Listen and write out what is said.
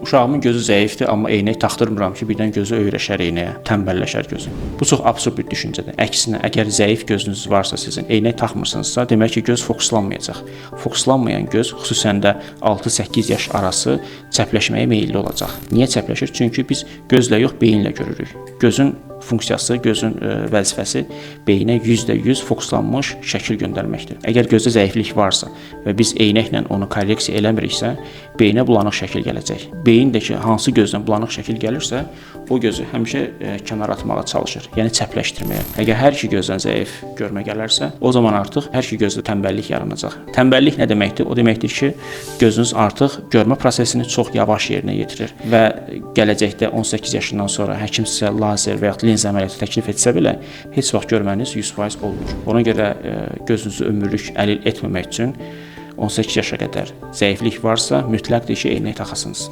uşağımın gözü zəifdir, amma eynək taxdırmıram ki, birdən gözü öyrəşər eynəyə, tənbəlləşər gözü. Bu çox absurd bir düşüncədir. Əksinə, əgər zəif gözünüz varsa sizin, eynək taxmırsınızsa, demək ki, göz fokuslanmayacaq. Fokuslanmayan göz, xüsusən də 6-8 yaş arası çəpləşməyə meyilli olacaq. Niyə çəpləşir? Çünki biz gözlə yox, beyinlə görürük. Gözün funksiyası, gözün vəzifəsi beyinə %100 fokuslanmış şəkil göndərməkdir. Əgər gözdə zəiflik varsa və biz eynəklə onu korreksiya eləmiriksə, beyinə bulanıq şəkil gələcək. Beyin də ki, hansı gözdən bulanıq şəkil gəlirsə, o gözü həmişə kənara atmağa çalışır, yəni çəpləşdirməyə. Əgər hər iki gözdən zəif görmə gələrsə, o zaman artıq hər iki gözdə tənbəllik yaranacaq. Tənbəllik nə deməkdir? O deməkdir ki, gözünüz artıq görmə prosesini çox yavaş yerinə yetirir və gələcəkdə 18 yaşından sonra həkim sizə lazer və ya linz əməliyyatı təklif etsə belə, heç vaxt görməniz 100% olmur. Ona görə gözünüzü ömürlük əlil etməmək üçün 18 yaşa qədər zəiflik varsa, mütləqdir ki, eynək taxasınız.